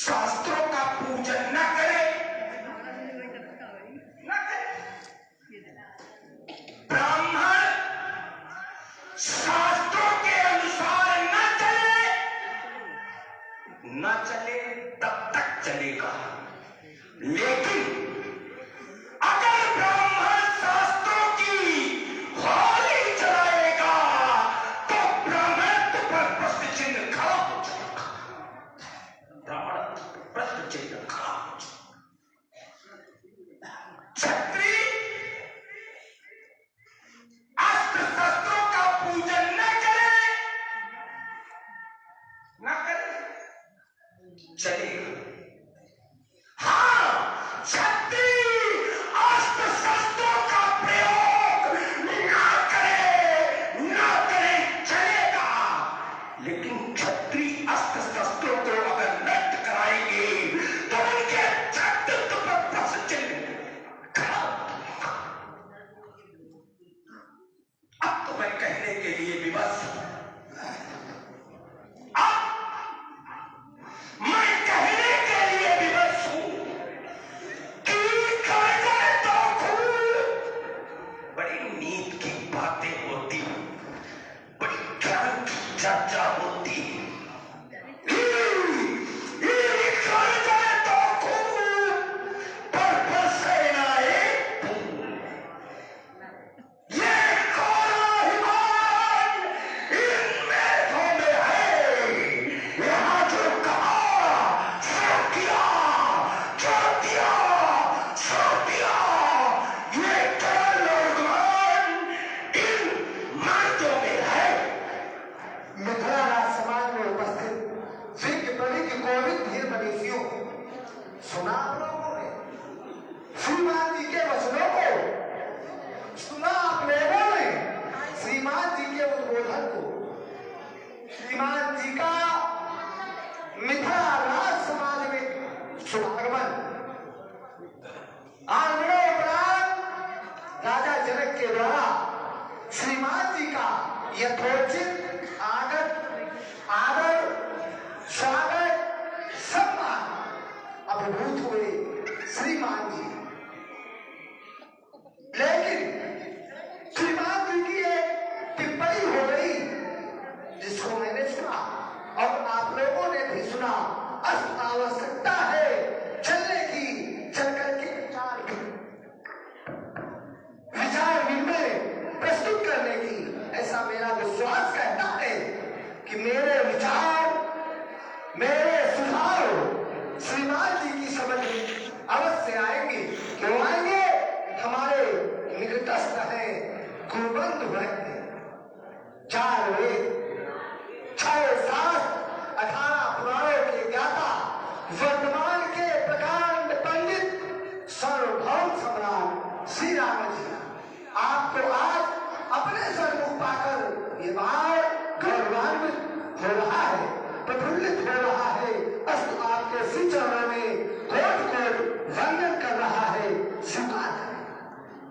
शास्त्रों का पूजन न करे, ब्राह्मण शास्त्रों के अनुसार न चले तब तक चलेगा, लेकिन अगर ब्राह्मण शास्त्रों की होली चलाएगा तो ब्राह्मणत्व पर प्रश्न चिन्ह खड़ा हो जाएगा। ब्राह्मण प्रश्न चिन्ह खड़ा हो जाएगा। क्षत्रिय अस्त्र शस्त्रों का पूजन न करे चलेगा। हाँ, क्षत्रिय अस्त्र शस्त्रों का प्रयोग न करे चलेगा, लेकिन क्षत्रिय अस्त्र शस्त्रों को अगर नष्ट कराएंगे तो उनके छत्रत्व पर प्रश्न चिन्ह खड़ा होगा। अब तो मैं कहने के लिए विवश हूं, चर्चा होती है। सुना आप लोगों ने श्रीमान जी के वचनों को, सुना आप लोगों ने श्रीमान जी के उद्बोधन को। श्रीमान जी का मिथिला राज समाज में शुभागमन, आगमनोपरांत राजा जनक के द्वारा श्रीमान जी का यथोचित आदर, स्वागत, सम्मान अभिभूत हुए श्रीमान जी। लेकिन श्रीमान जी की एक टिप्पणी हो गई जिसको मैंने सुना और आप लोगों ने भी सुना। आवश्यकता है चलने की, चल करके विचार विनिमय प्रस्तुत करने की। ऐसा मेरा विश्वास कहता है कि मेरे विचार, मेरे सुझाव श्रीमान जी की समझ में अवश्य आएंगे। क्यों आएंगे? हमारे निकटस्थ है गुरुबंधु रहते, 4 वेद, 6 शास्त्र, 18 पुराणों के ज्ञाता, वर्तमान के प्रकांड पंडित, सार्वभौम सम्राट श्री राम जी आपको आज अपने सन्मुख पाकर ये बात गौरवान्वित हो रहा है, प्रफुल्लित हो रहा है। अस्तु आपके श्री चरणों में कोट कोट वंदन कर रहा है। स्वीकार करें।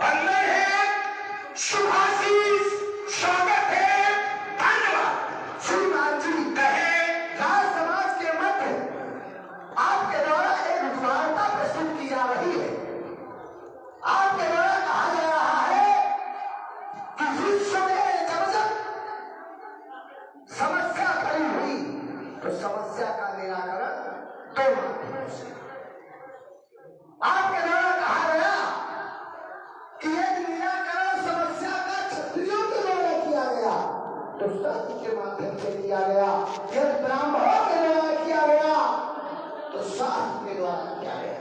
वंदन है, शुभाशीष, स्वागत है, धन्यवाद। श्रीमान जी कहे राज समाज के मध्य आपके द्वारा एक वार्ता प्रस्तुत की जा रही है। आपके द्वारा कहा जा रहा है कि विश्व में जब समस्या खड़ी हुई तो समस्या का निराकरण 2 माध्यमों से। आपके द्वारा कहा गया कि एक निराकरण समस्या का क्षत्रियों के द्वारा किया गया तो शास्त्र के माध्यम से किया गया, यदि ब्राह्मणों के द्वारा किया गया तो शास्त्र के द्वारा किया गया।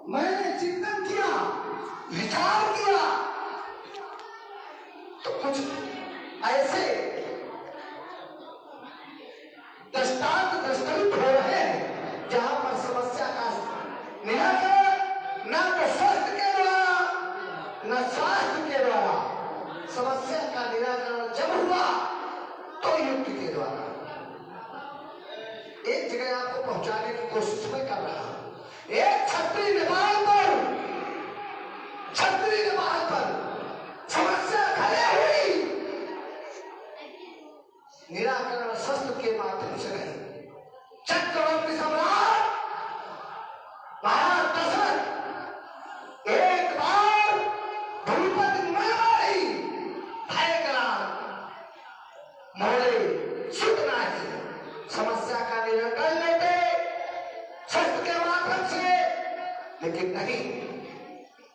मैंने चिंतन किया, विचार किया तो कुछ ऐसे दृष्टांत दृष्टांत हो रहे हैं जहां पर समस्या का निराकरण न तो शस्त्र के द्वारा न शास्त्र के द्वारा, समस्या का निराकरण जब हुआ तो युक्ति के द्वारा। एक जगह आपको पहुंचाने की कोशिश मैं कर रहा हूं। एक क्षत्रिय नेपाल पर समस्या खड़ी हुई, निराकरण शस्त्र के माध्यम से नहीं, चक्रवर्ती लेकिन नहीं,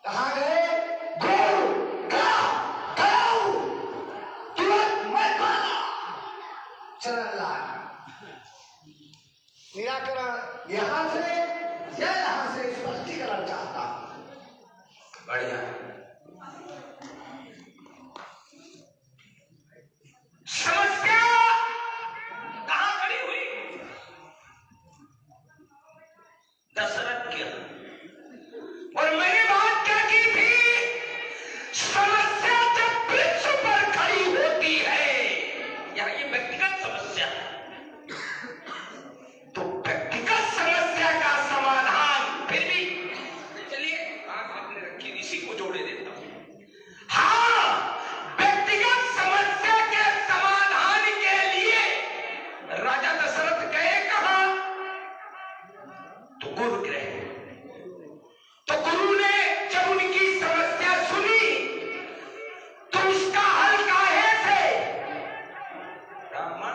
कहां गए? गुरु गया तुरंत मैं खाना चरण लाया। निराकरण यहां से या यहां से स्पष्टीकरण चाहता हूं। बढ़िया। समस्या कहां खड़ी हुई? दशरथ के। और मैंने बात क्या की थी? समस्या जब वृक्ष पर खड़ी होती है, या ये व्यक्तिगत समस्या, तो व्यक्तिगत समस्या का समाधान फिर भी, चलिए आपने रखी, इसी को जोड़े देता हूं। हाँ, व्यक्तिगत समस्या के समाधान के लिए राजा दशरथ गए कहां? तो गुरु गृह। तो गुरु ने जब उनकी समस्या सुनी तो उसका हल काहे से? ब्राह्मण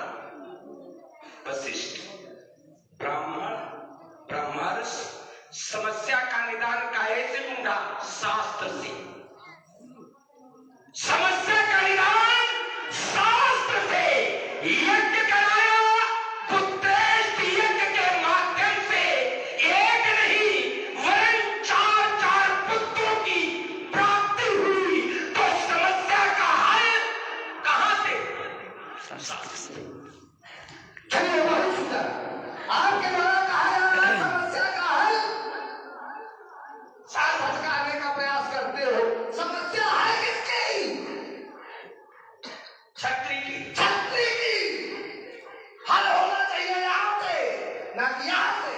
वशिष्ठ, ब्राह्मण ब्रह्मर्षि समस्या का निदान काहे से ढूंढा? शास्त्र से। समस्या का निदान शास्त्र से। यज्ञ कराया, पुत्रेष्ठ यज्ञ के माध्यम से एक नहीं वरन चार चार पुत्रों की प्राप्ति हुई। तो समस्या का हल कहां से? शास्त्र से। चलिए बहुत सुंदर, आपके द्वारा कहा जा रहा है समस्या का हल। साल भटकाने का प्रयास करते हो। समस्या है किसकी? छत्री की। छत्री की। हल होना चाहिए यहां से, ना कि यहां से।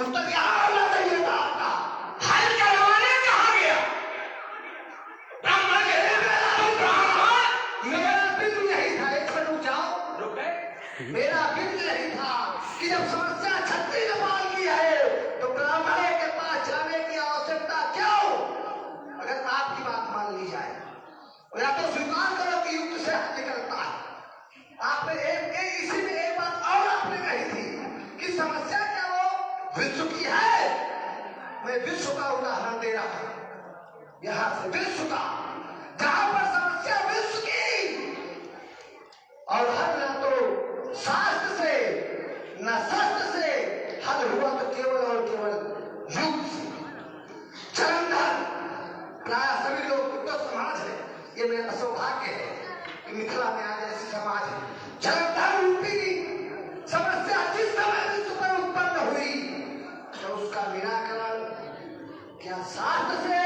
उत्तर यहां होना चाहिए था आपका। हल करवाने कहां गया? ब्राह्मण के ब्राह्मण, मेरा बिंदु यही था। एक मिनट रुक जाओ। रुक गए। मेरा बिंदु यही था कि जब समस्या छत्री ने पाल की है तो ब्राह्मण के पास जाने की आवश्यकता क्यों? अगर आपकी बात मान ली जाए, या तो स्वीकार करो कि युक्त से हल निकलता है। आपने इसी में एक बात और आपने कही थी कि समस्या क्या वो विश्व की है। मैं विश्व का उदाहरण दे रहा हूं, यहां से विश्व का, जहां पर समस्या विश्व की और हल ना तो शास्त्र से न शस्त्र से हल हुआ, तो केवल और केवल युक्त से। जलंधर, प्राय सभी लोग तो समाज है, ये मेरा सौभाग्य है कि मिथिला में आज ऐसी समाज है। जलंधर रूपी समस्या जिस समय विश्व पर उत्पन्न हुई तो उसका निराकरण क्या शास्त्र से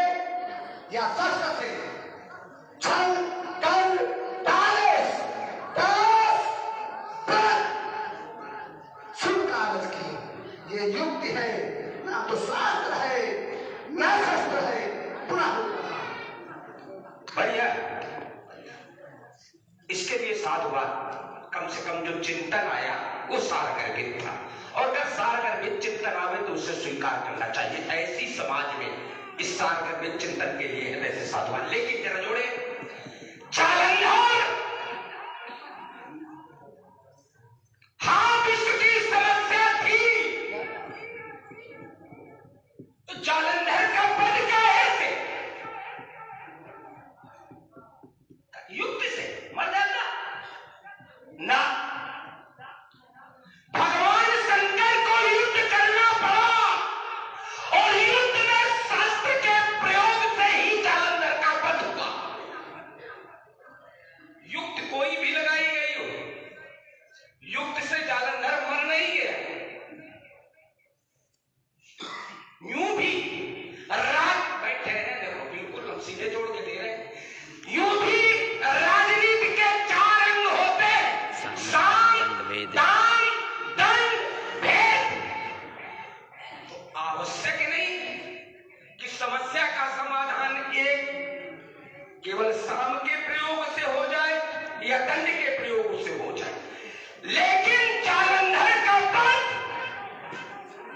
या शस्त्र से? छल कल तालेश दास व्रत शुभ कागज की ये युक्ति है, ना तो शास्त्र है ना शस्त्र है। पुनः बढ़िया। इसके लिए साधुवाद, कम से कम जो चिंतन आया वो सारगर्भित था, और अगर सारगर्भित चिंतन आवे तो उसे स्वीकार करना चाहिए। ऐसी समाज में इस सारगर्भित चिंतन के लिए है वैसे साधुवाद। लेकिन जरा जोड़े, जालंधर, हाँ विश्व की समस्या थी, तो जालंधर का पद कैसे? युक्ति से मर जाता ना। भगवान शंकर को युद्ध करना पड़ा, और युद्ध में शास्त्र के प्रयोग से ही जालंधर का वध हुआ। युक्ति कोई भी लगाई गई हो, युक्ति से जालंधर मर नहीं गया। यूं भी राज बैठे हैं, देखो बिल्कुल हम सीधे जोड़ के दे रहे हैं। यूं भी राजनीति के चार अंग होते हैं, साम, दान, दंड, भेद। तो आवश्यक नहीं कि समस्या का समाधान एक केवल साम के प्रयोग से हो जाए या दंड के प्रयोग से हो जाए। लेकिन जालंधर का वध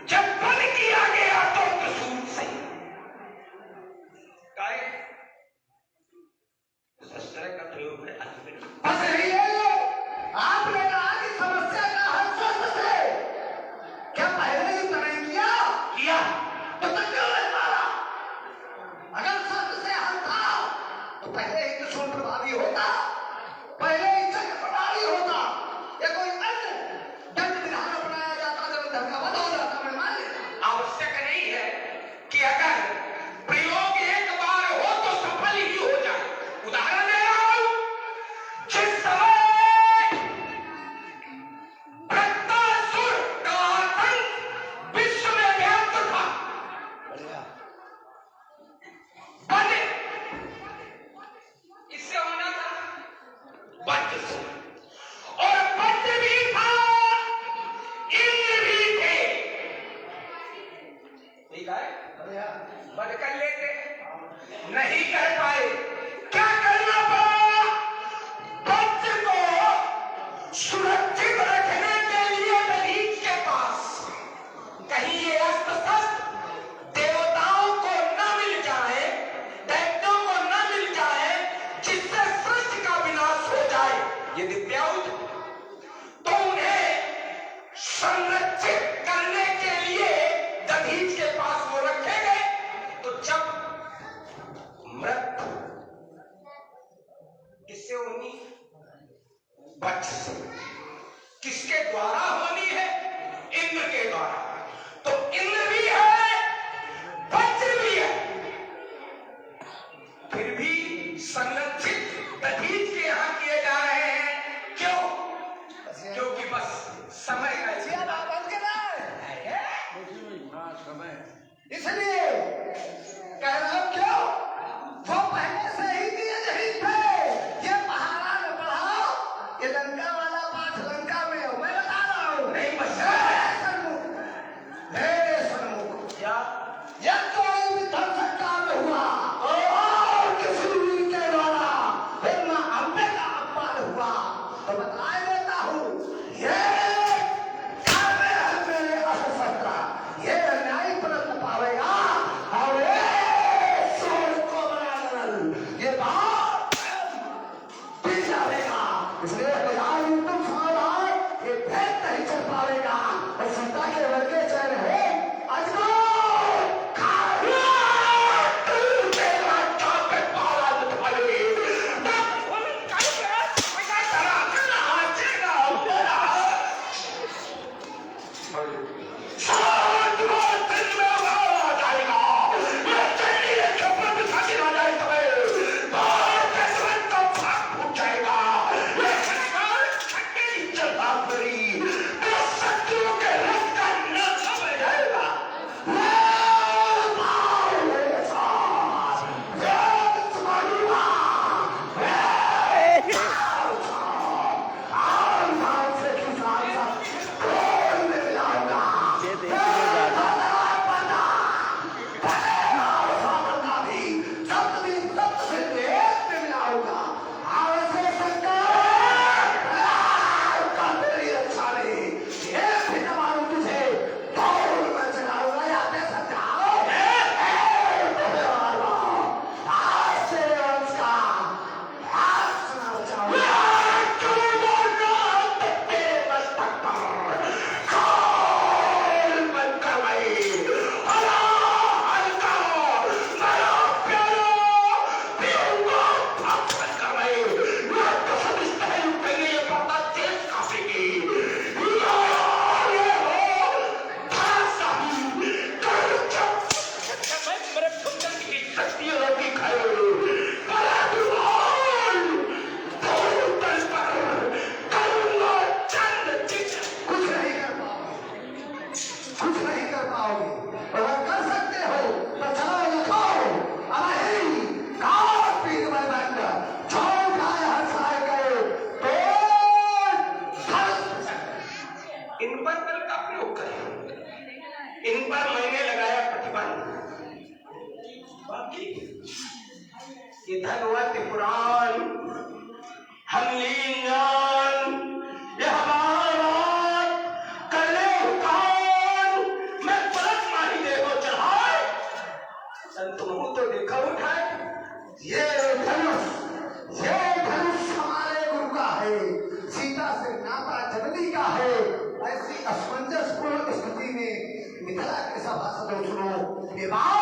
जब वध किया गया तो त्रिशूल से, शस्त्र का प्रयोग है। बस यही है। आपने कहा कि समस्या का हल शस्त्र से, क्या पहले युद्ध नहीं किया? तो तक ठीक है, बंद कर लेते, नहीं कर पाए, क्या करना पड़ा? वज्र को सुरक्षित रखने के लिए दलील के पास कहीं ये अस्त्र शस्त्र देवताओं को न मिल जाए, दैत्यों को न मिल जाए, जिससे सृष्टि का विनाश हो जाए। ये दिव्यायुध तो उन्हें संरक्षित करने के लिए दधीच के पास वो रखे गए। तो जब मृत्यु किससे होनी? वज्र से। किसके द्वारा होनी है? इंद्र के द्वारा। तो इंद्र भी है, वज्र भी है, फिर भी संरक्षित दधीच के यहां किए जा रहे हैं। क्यों? क्योंकि बस समय का इसलिए कह रहा हूं, क्यों? वो पहले से ही दिए नहीं थे। ये पहाड़ा न बढ़ाओ, ये लंका वाला पाठ लंका में हो, मैं बता रहा हूं। नहीं मेरे सन्मुख या कोई भी धर्म काम हुआ और किसी वीर के द्वारा फिर मां अम्बे का अपमान हुआ तो बतलाए देता हूं, ये कार्य है मेरे अस्त्र, ये न्याय परत पावेगा और ये सूरज को बना ये बात पी जाएगा। इसलिए हजार तुम सावधान, ये भेद नहीं चल पावेगा। और सीता के वर्गे चैन है अजगर धनवत पुराण हम लीन ये हमारा कले कान मैं पलट मारी देखो चढ़ाए संत मुंह तो देखा उठाए। ये धनुष हमारे गुरु का है, सीता से नाता जननी का है। ऐसी असमंजसपूर्ण स्थिति में मिथिला के सभासदों सुनो ये बात